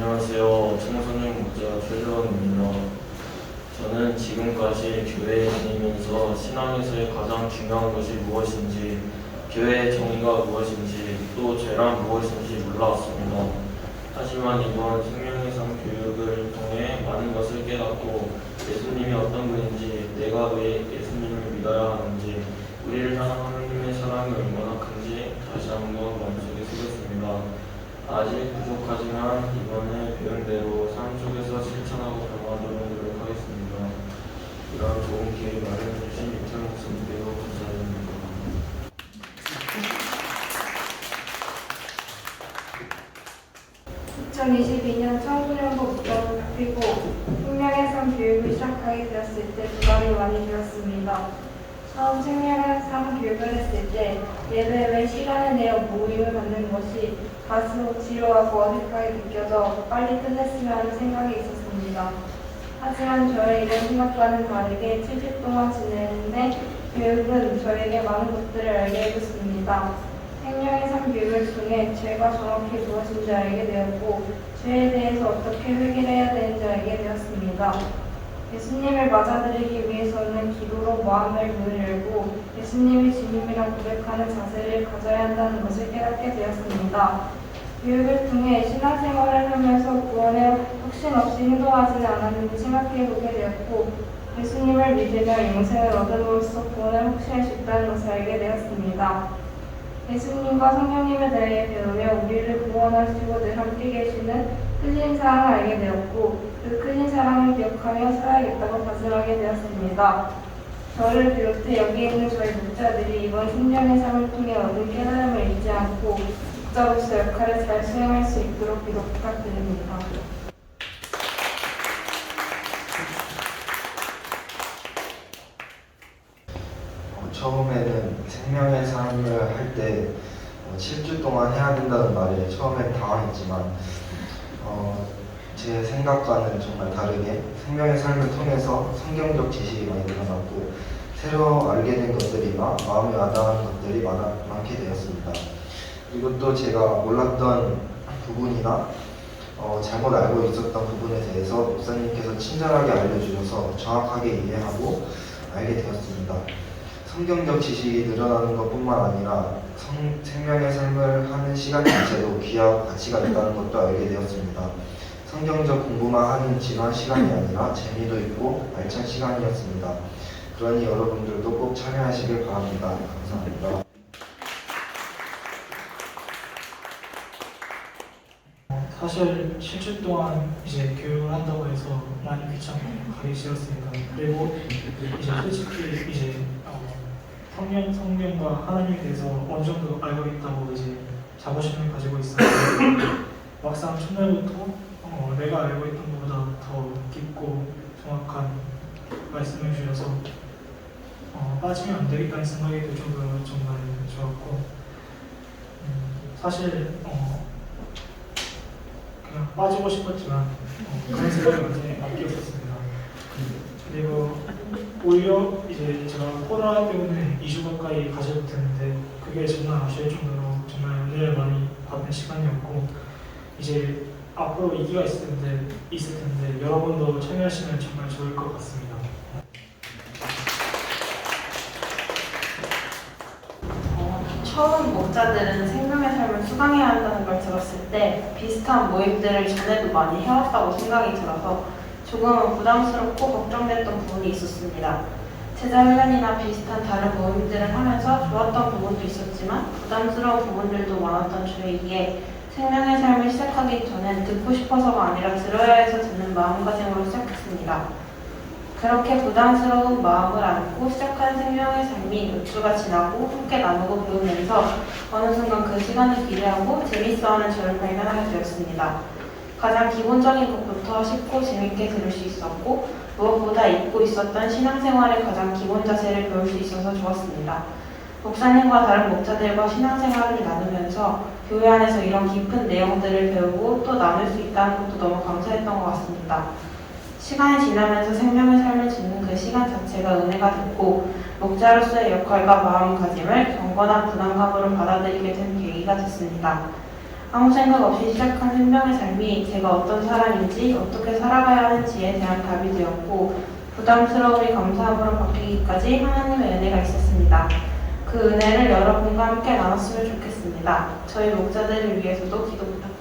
안녕하세요. 청소년 목자 최재원입니다. 저는 지금까지 교회에 다니면서 신앙에서의 가장 중요한 것이 무엇인지, 교회의 정의가 무엇인지, 또 죄란 무엇인지 몰라왔습니다. 하지만 이번 생명의 삶 교육을 통해 많은 것을 깨닫고 예수님이 어떤 분인지, 내가 왜 예수님을 믿어야 하는지, 우리를 향한 하나님의 사랑이 얼마나 큰지 다시 한번 마음속에 새겼습니다. 아직 부족하지만 이번에 배운 대로 삶 속에서 실천하고 변화하도록 노력하겠습니다. 이런 좋은 기회 마련해 주신 이철 목사님께도 감사드립니다. 2022년 청소년부 목장을 그리고 생명의 삶 교육을 시작하게 되었을 때 부담이 많이 되었습니다. 처음 생명의 삶 교육을 했을 때 예배 외 시간을 내어 모임을 갖는 것이 다소 지루하고 어색하게 느껴져 빨리 끝냈으면 하는 생각이 있었습니다. 하지만 저의 이런 생각과는 다르게 7주 동안 지내는데 교육은 저에게 많은 것들을 알게 해줬습니다. 생명의 삶 교육을 통해 죄가 정확히 무엇인지 알게 되었고 죄에 대해서 어떻게 회개해야 되는지 알게 되었습니다. 예수님을 맞아들이기 위해서는 기도로 마음의 문을 열고 예수님이 주님이라 고백하는 자세를 가져야 한다는 것을 깨닫게 되었습니다. 교육을 통해 신앙생활을 하면서 구원에 확신 없이 행동하지는 않았는지 생각해보게 되었고 예수님을 믿으며 영생을 얻음으로써 구원을 확신할 수 있다는 것을 알게 되었습니다. 예수님과 성령님에 대해 배우며 우리를 구원하시고 늘 함께 계시는 크신 사랑을 알게 되었고 그 크신 사랑을 기억하며 살아야겠다고 다짐하게 되었습니다. 저를 비롯해 여기 있는 저희 목자들이 이번 생명의 삶을 통해 얻은 깨달음을 잊지 않고 목자로서 역할을 잘 수행할 수 있도록 기도 부탁드립니다. 처음에는 생명의 삶을 할 때 7주 동안 해야 된다는 말에 처음엔 당황했지만 제 생각과는 정말 다르게 생명의 삶을 통해서 성경적 지식이 많이 늘어났고 새로 알게 된 것들이나 마음에 와닿는 것들이 많게 되었습니다. 그리고 또 제가 몰랐던 부분이나 잘못 알고 있었던 부분에 대해서 목사님께서 친절하게 알려주셔서 정확하게 이해하고 알게 되었습니다. 성경적 지식이 늘어나는 것뿐만 아니라 생명의 삶을 하는 시간 자체도 귀하고 가치가 있다는 것도 알게 되었습니다. 성경적 공부만 하는 지루한 시간이 아니라 재미도 있고 알찬 시간이었습니다. 그러니 여러분들도 꼭 참여하시길 바랍니다. 감사합니다. 사실 7주 동안 이제 교육을 한다고 해서 많이 귀찮고 가기 싫었습니다. 그리고 이제 솔직히 이제 성경과 하나님에 대해서 어느 정도 알고 있다고 이제 자부심을 가지고 있었는데 막상 첫날부터 내가 알고 있던 것보다 더 깊고 정확한 말씀을 주셔서 빠지면 안 되겠다는 생각이 들 정도로 정말 좋았고 사실 그냥 빠지고 싶었지만 그런 생각이 완전히 바뀌었었습니다. 그리고 오히려 이제 제가 코로나 때문에 2주 가까이 가지 못했는데 그게 정말 아쉬울 정도로 정말 은혜를 많이 받는 시간이었고 이제 앞으로 2기가 있을 텐데 여러분도 참여하시면 정말 좋을 것 같습니다. 처음 목자들은 생명의 삶을 수강해야 한다는 걸 들었을 때 비슷한 모임들을 전에도 많이 해왔다고 생각이 들어서 조금은 부담스럽고 걱정됐던 부분이 있었습니다. 제자훈련이나 비슷한 다른 모임들을 하면서 좋았던 부분도 있었지만 부담스러운 부분들도 많았던 저에게 생명의 삶을 시작하기 전엔 듣고 싶어서가 아니라 들어야 해서 듣는 마음가짐으로 시작했습니다. 그렇게 부담스러운 마음을 안고 시작한 생명의 삶이 몇 주가 지나고 함께 나누고 배우면서 어느 순간 그 시간을 기대하고 재밌어하는 저를 발견하게 되었습니다. 가장 기본적인 것부터 쉽고 재밌게 들을 수 있었고 무엇보다 잊고 있었던 신앙생활의 가장 기본 자세를 배울 수 있어서 좋았습니다. 목사님과 다른 목자들과 신앙생활을 나누면서 교회 안에서 이런 깊은 내용들을 배우고 또 나눌 수 있다는 것도 너무 감사했던 것 같습니다. 시간이 지나면서 생명의 삶을 짓는 그 시간 자체가 은혜가 됐고 목자로서의 역할과 마음가짐을 경건한 부담감으로 받아들이게 된 계기가 됐습니다. 아무 생각 없이 시작한 생명의 삶이 제가 어떤 사람인지 어떻게 살아가야 하는지에 대한 답이 되었고 부담스러움이 감사함으로 바뀌기까지 하나님의 은혜가 있었습니다. 그 은혜를 여러분과 함께 나눴으면 좋겠습니다. 저희 목자들을 위해서도 기도 부탁드립니다.